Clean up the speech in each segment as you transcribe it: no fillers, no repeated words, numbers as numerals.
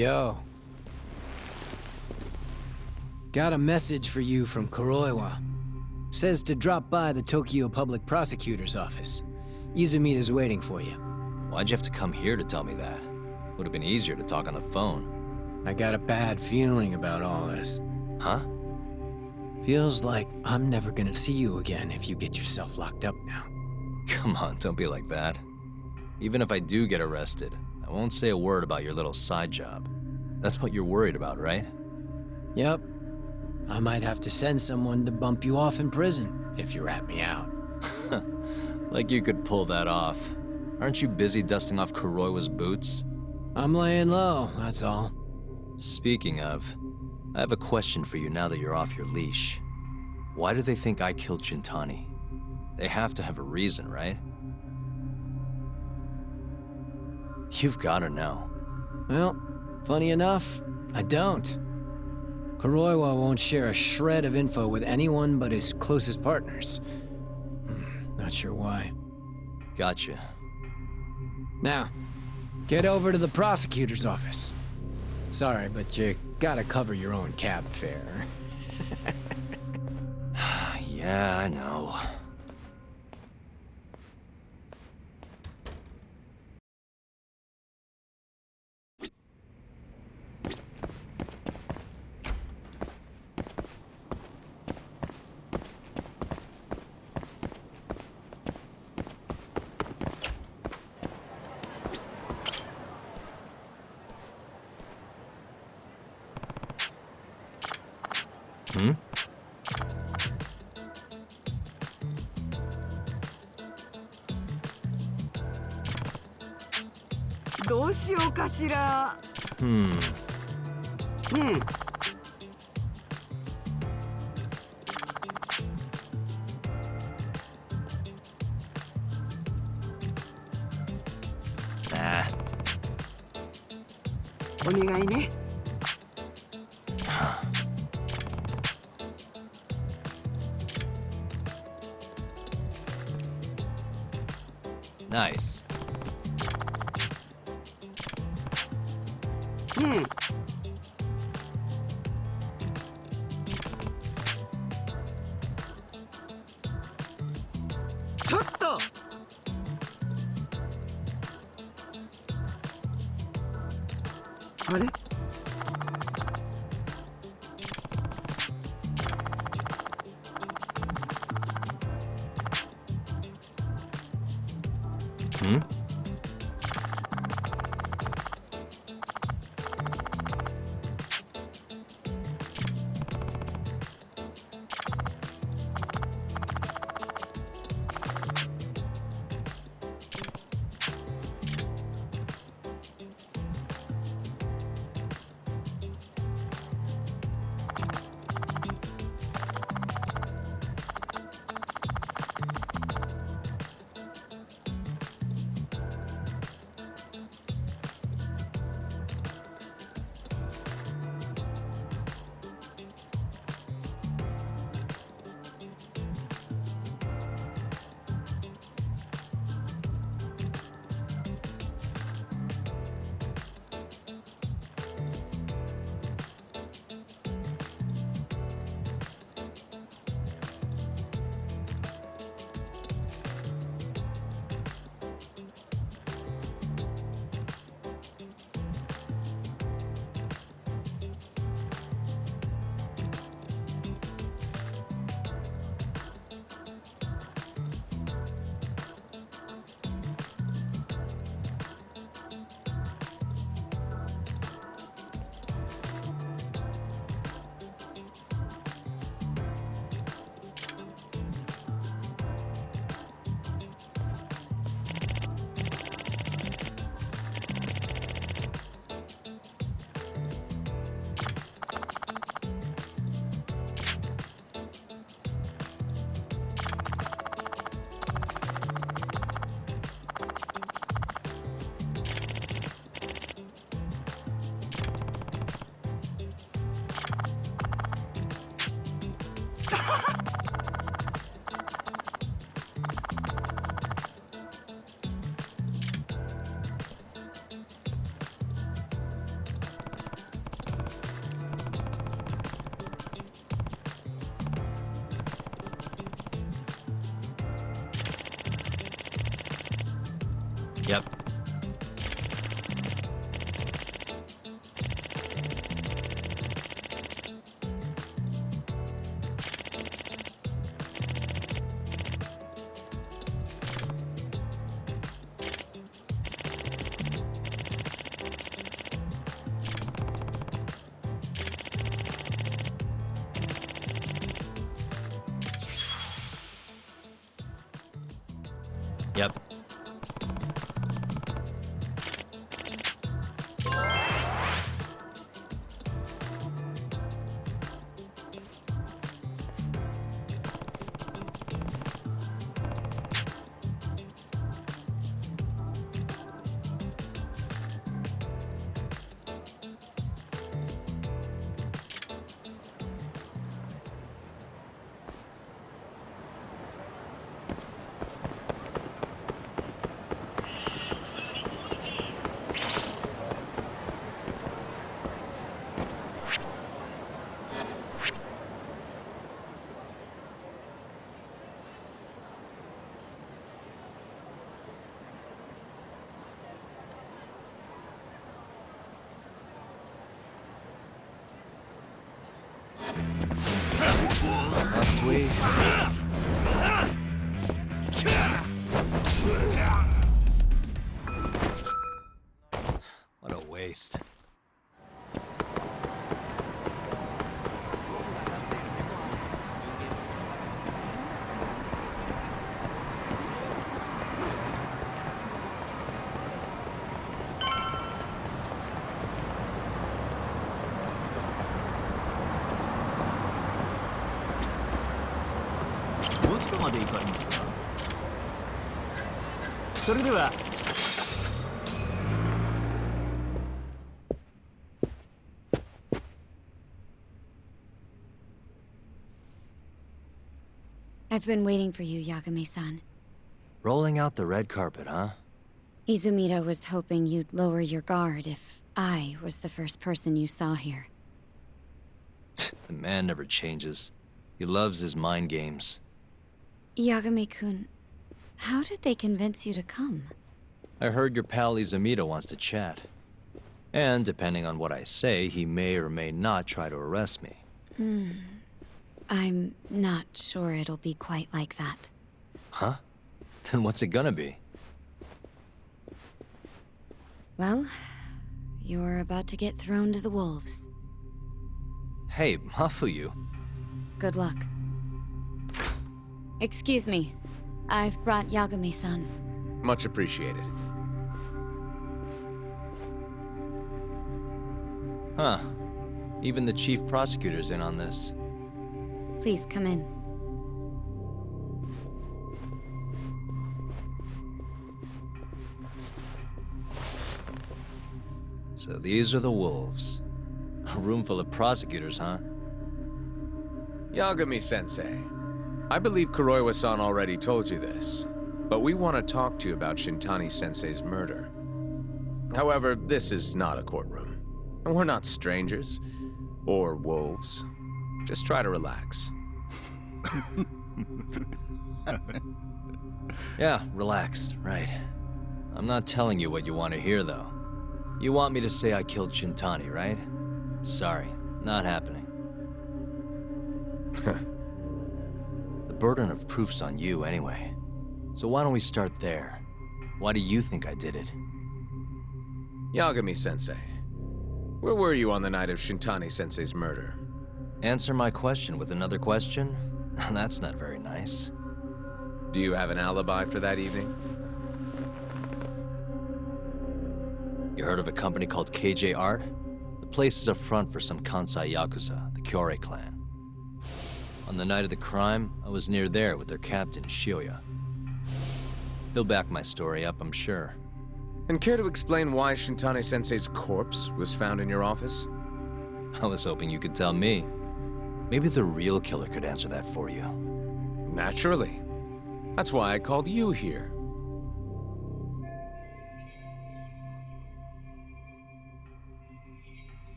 Yo. Got a message for you from Kuroiwa. Says to drop by the Tokyo Public Prosecutor's office. Izumida's waiting for you. Why'd you have to come here to tell me that? Would have been easier to talk on the phone. I got a bad feeling about all this. Huh? Feels like I'm never gonna see you again if you get yourself locked up now. Come on, don't be like that. Even if I do get arrested, I won't say a word about your little side job. That's what you're worried about, right? Yep. I might have to send someone to bump you off in prison if you rat me out. Like you could pull that off. Aren't you busy dusting off Kuroiwa's boots? I'm laying low, that's all. Speaking of, I have a question for you now that you're off your leash. Why do they think I killed Shintani? They have to have a reason, right? You've gotta know. Well, funny enough, I don't. Kuroiwa won't share a shred of info with anyone but his closest partners. Not sure why. Gotcha. Now, get over to the prosecutor's office. Sorry, but you gotta cover your own cab fare. Yeah, I know. Hmm? どうしようかしら。Hmm. ね Nah. え、お願いね。 Nice. ね え、ちょっと。あれ？ Hmm? Must we? What a waste. I've been waiting for you, Yagami-san. Rolling out the red carpet, huh? Izumida was hoping you'd lower your guard if I was the first person you saw here. The man never changes. He loves his mind games. Yagami-kun, how did they convince you to come? I heard your pal Izumida wants to chat. And depending on what I say, he may or may not try to arrest me. I'm not sure it'll be quite like that. Huh? Then what's it gonna be? Well, you're about to get thrown to the wolves. Hey, Mafuyu. Good luck. Excuse me. I've brought Yagami-san. Much appreciated. Huh. Even the chief prosecutor's in on this. Please come in. So these are the wolves. A room full of prosecutors, huh? Yagami-sensei, I believe Kuroiwa-san already told you this, but we want to talk to you about Shintani-sensei's murder. However, this is not a courtroom, and we're not strangers, or wolves. Just try to relax. Yeah, relax, right. I'm not telling you what you want to hear, though. You want me to say I killed Shintani, right? Sorry, not happening. The burden of proof's on you anyway. So why don't we start there? Why do you think I did it? Yagami-sensei, where were you on the night of Shintani-sensei's murder? Answer my question with another question? That's not very nice. Do you have an alibi for that evening? You heard of a company called KJ Art? The place is a front for some Kansai Yakuza, the Kyorei clan. On the night of the crime, I was near there with their captain, Shioya. He'll back my story up, I'm sure. And care to explain why Shintani-sensei's corpse was found in your office? I was hoping you could tell me. Maybe the real killer could answer that for you. Naturally. That's why I called you here.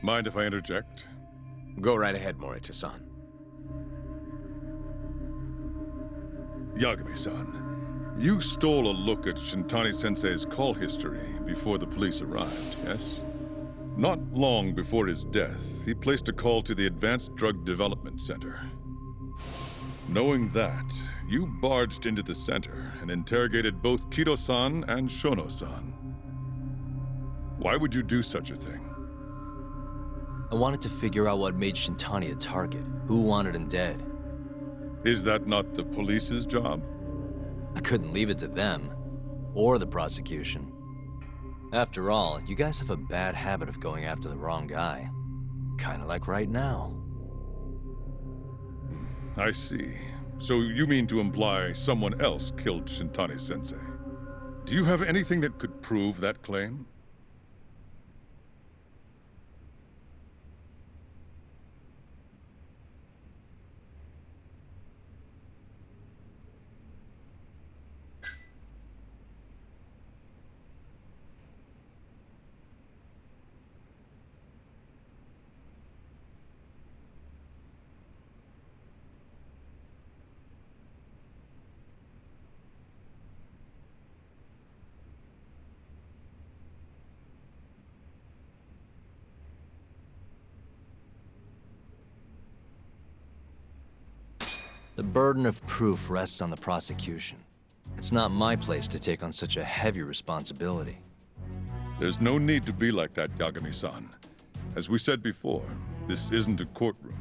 Mind if I interject? Go right ahead, Morita-san. Yagami-san, you stole a look at Shintani-sensei's call history before the police arrived, yes? Not long before his death, he placed a call to the Advanced Drug Development Center. Knowing that, you barged into the center and interrogated both Kido-san and Shono-san. Why would you do such a thing? I wanted to figure out what made Shintani a target, who wanted him dead. Is that not the police's job? I couldn't leave it to them, or the prosecution. After all, you guys have a bad habit of going after the wrong guy. Kinda like right now. I see. So you mean to imply someone else killed Shintani-sensei? Do you have anything that could prove that claim? The burden of proof rests on the prosecution. It's not my place to take on such a heavy responsibility. There's no need to be like that, Yagami-san. As we said before, this isn't a courtroom.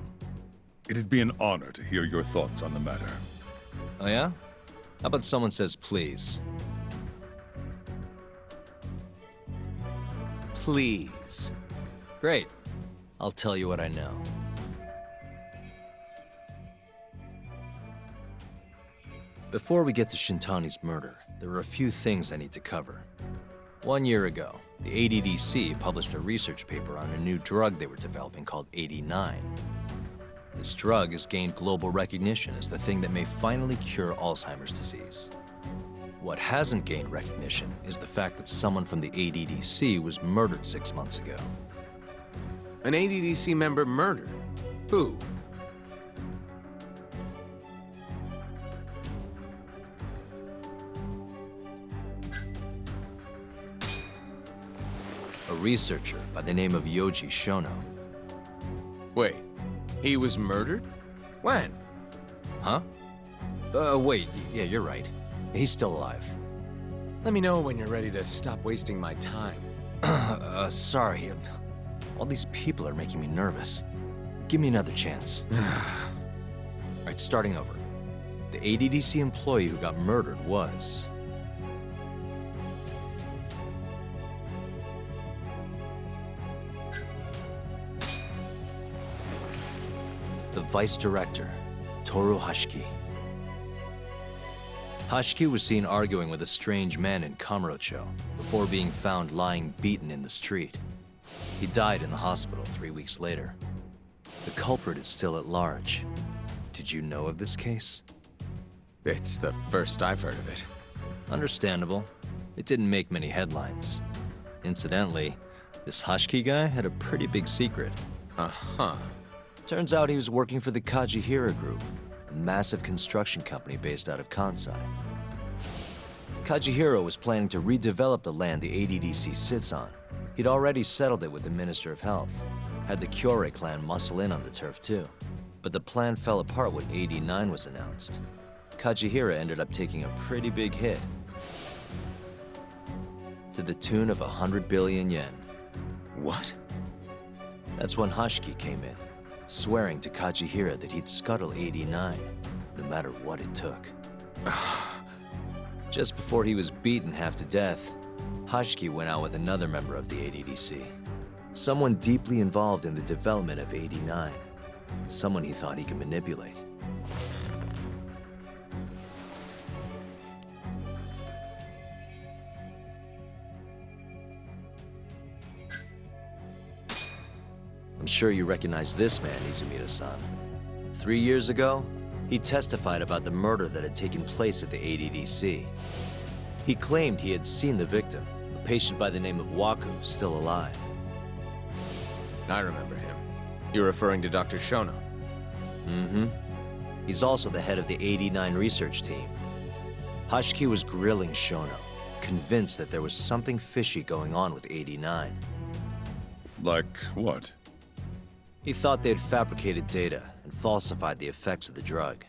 It'd be an honor to hear your thoughts on the matter. Oh yeah? How about someone says please? Please. Great. I'll tell you what I know. Before we get to Shintani's murder, there are a few things I need to cover. 1 year ago, the ADDC published a research paper on a new drug they were developing called 89. This drug has gained global recognition as the thing that may finally cure Alzheimer's disease. What hasn't gained recognition is the fact that someone from the ADDC was murdered 6 months ago. An ADDC member murdered? Who? A researcher by the name of Yoji Shono. Wait, he was murdered? When? Huh? Wait, yeah, you're right. He's still alive. Let me know when you're ready to stop wasting my time. Sorry. All these people are making me nervous. Give me another chance. All right, starting over. The ADDC employee who got murdered was... the vice director, Toru Hashiki. Hashiki was seen arguing with a strange man in Kamurocho before being found lying beaten in the street. He died in the hospital 3 weeks later. The culprit is still at large. Did you know of this case? It's the first I've heard of it. Understandable. It didn't make many headlines. Incidentally, this Hashiki guy had a pretty big secret. Uh-huh. Turns out he was working for the Kajihira Group, a massive construction company based out of Kansai. Kajihira was planning to redevelop the land the ADDC sits on. He'd already settled it with the Minister of Health, had the Kyorei clan muscle in on the turf too. But the plan fell apart when 89 was announced. Kajihira ended up taking a pretty big hit, to the tune of 100 billion yen. What? That's when Hashiki came in, swearing to Kajihira that he'd scuttle 89, no matter what it took. Just before he was beaten half to death, Hashiki went out with another member of the ADDC. Someone deeply involved in the development of 89. Someone he thought he could manipulate. I'm sure you recognize this man, Izumida-san. 3 years ago, he testified about the murder that had taken place at the ADDC. He claimed he had seen the victim, a patient by the name of Waku, still alive. I remember him. You're referring to Dr. Shono. Mm-hmm. He's also the head of the 89 research team. Hashiki was grilling Shono, convinced that there was something fishy going on with 89. Like what? He thought they had fabricated data and falsified the effects of the drug.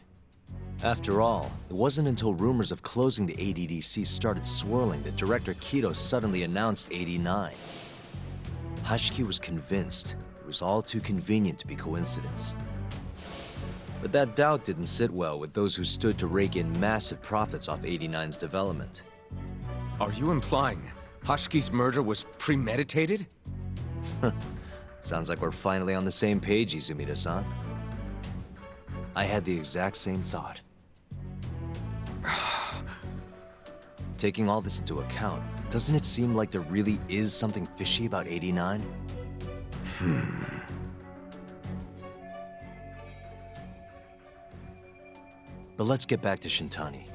After all, it wasn't until rumors of closing the ADDC started swirling that Director Kido suddenly announced 89. Hashiki was convinced it was all too convenient to be coincidence. But that doubt didn't sit well with those who stood to rake in massive profits off 89's development. Are you implying Hashiki's murder was premeditated? Sounds like we're finally on the same page, Izumida-san. I had the exact same thought. Taking all this into account, doesn't it seem like there really is something fishy about 89? But let's get back to Shintani.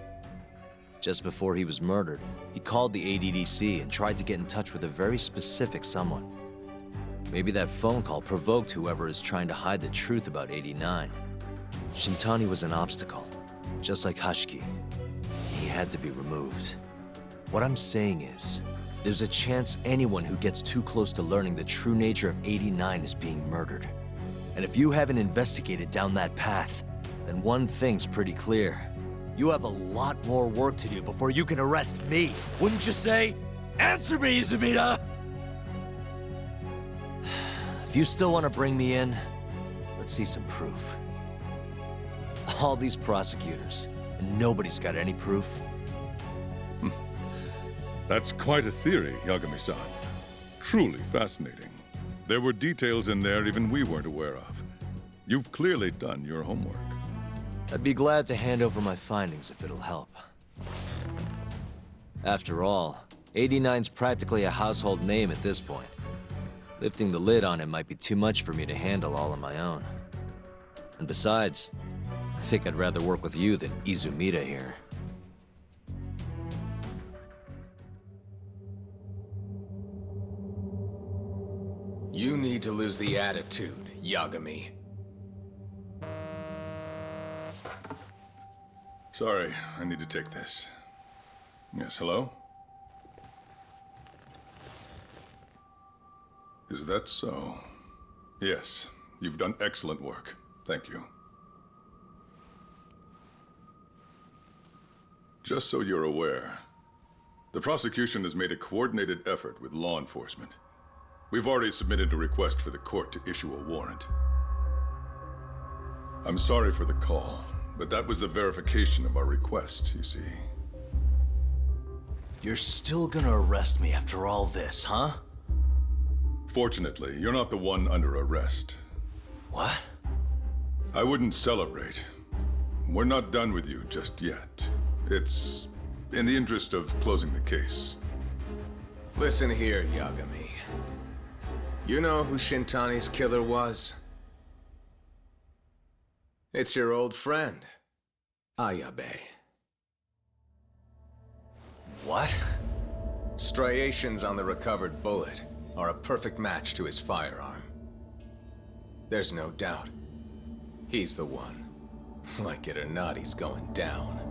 Just before he was murdered, he called the ADDC and tried to get in touch with a very specific someone. Maybe that phone call provoked whoever is trying to hide the truth about 89. Shintani was an obstacle, just like Hashiki. He had to be removed. What I'm saying is, there's a chance anyone who gets too close to learning the true nature of 89 is being murdered. And if you haven't investigated down that path, then one thing's pretty clear. You have a lot more work to do before you can arrest me. Wouldn't you say? Answer me, Izumida! If you still want to bring me in, let's see some proof. All these prosecutors, and nobody's got any proof. That's quite a theory, Yagami-san. Truly fascinating. There were details in there even we weren't aware of. You've clearly done your homework. I'd be glad to hand over my findings if it'll help. After all, 89's practically a household name at this point. Lifting the lid on it might be too much for me to handle all on my own. And besides, I think I'd rather work with you than Izumida here. You need to lose the attitude, Yagami. Sorry, I need to take this. Yes, hello? Is that so? Yes, you've done excellent work. Thank you. Just so you're aware, the prosecution has made a coordinated effort with law enforcement. We've already submitted a request for the court to issue a warrant. I'm sorry for the call, but that was the verification of our request, you see. You're still gonna arrest me after all this, huh? Fortunately, you're not the one under arrest. What? I wouldn't celebrate. We're not done with you just yet. It's in the interest of closing the case. Listen here, Yagami. You know who Shintani's killer was? It's your old friend, Ayabe. What? Striations on the recovered bullet are a perfect match to his firearm. There's no doubt. He's the one. Like it or not, he's going down.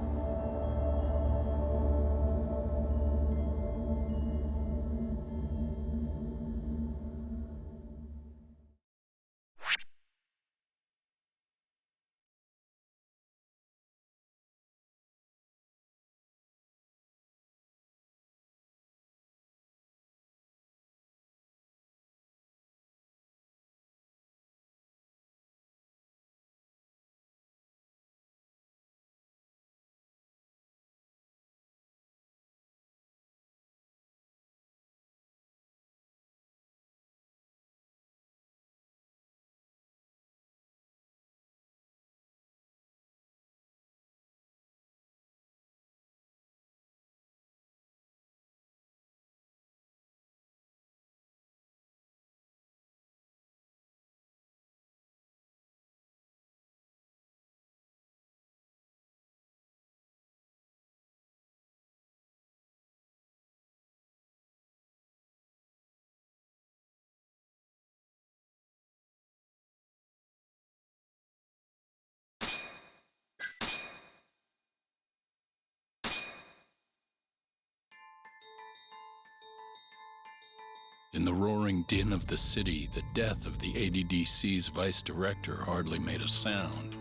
In the roaring din of the city, the death of the ADDC's vice director hardly made a sound.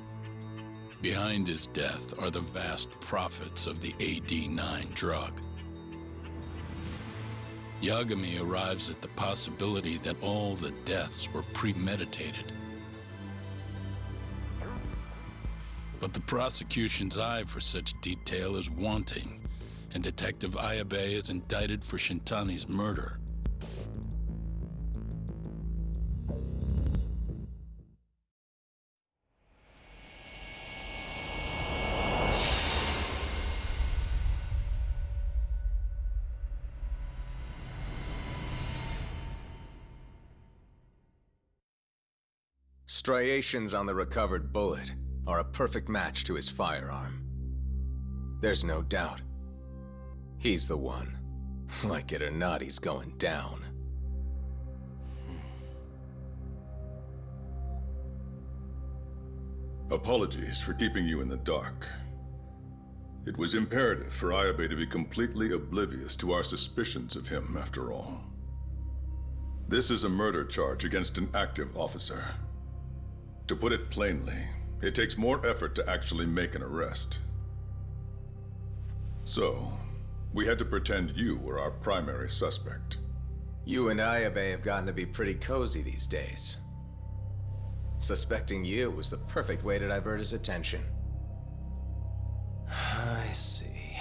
Behind his death are the vast profits of the AD9 drug. Yagami arrives at the possibility that all the deaths were premeditated. But the prosecution's eye for such detail is wanting, and Detective Ayabe is indicted for Shintani's murder. Striations on the recovered bullet are a perfect match to his firearm. There's no doubt. He's the one. Like it or not, he's going down. Apologies for keeping you in the dark. It was imperative for Ayabe to be completely oblivious to our suspicions of him, after all. This is a murder charge against an active officer. To put it plainly, It takes more effort to actually make an arrest. So, we had to pretend you were our primary suspect. You and Ayabe have gotten to be pretty cozy these days. Suspecting you was the perfect way to divert his attention. I see.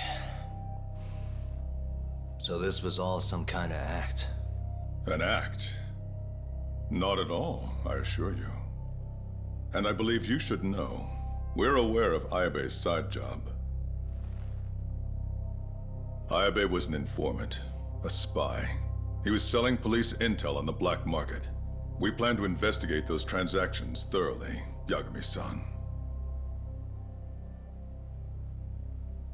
So this was all some kind of act. An act? Not at all, I assure you. And I believe you should know, we're aware of Ayabe's side job. Ayabe was an informant, a spy. He was selling police intel on the black market. We plan to investigate those transactions thoroughly, Yagami-san.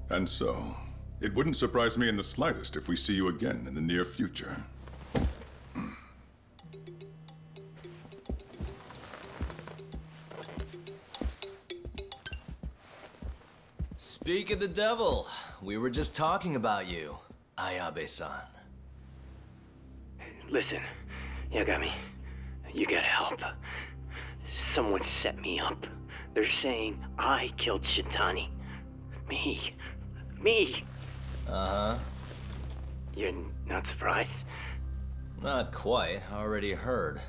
And so, it wouldn't surprise me in the slightest if we see you again in the near future. Speak of the devil, we were just talking about you, Ayabe-san. Listen, Yagami, you gotta help. Someone set me up. They're saying I killed Shintani. Me. Uh-huh. You're not surprised? Not quite, already heard.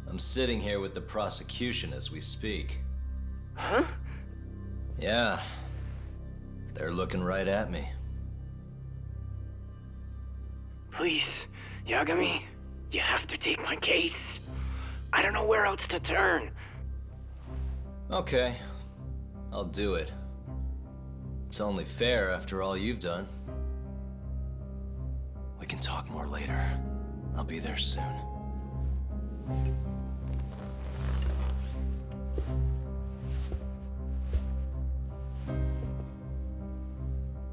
I'm sitting here with the prosecution as we speak. Huh? Yeah. They're looking right at me. Please, Yagami, you have to take my case. I don't know where else to turn. Okay. I'll do it. It's only fair after all you've done. We can talk more later. I'll be there soon.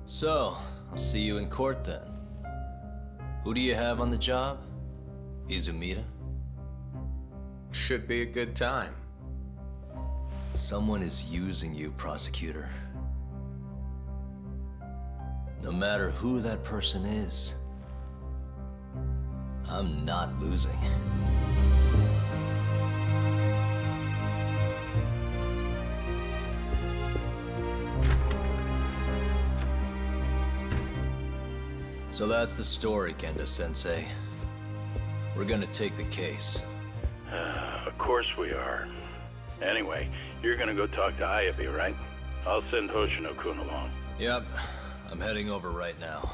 So, I'll see you in court then. Who do you have on the job? Izumida? Should be a good time. Someone is using you, prosecutor. No matter who that person is, I'm not losing. So that's the story, Kenda-sensei. We're gonna take the case. Of course we are. Anyway, you're gonna go talk to Ayabe, right? I'll send Hoshino-kun along. Yep, I'm heading over right now.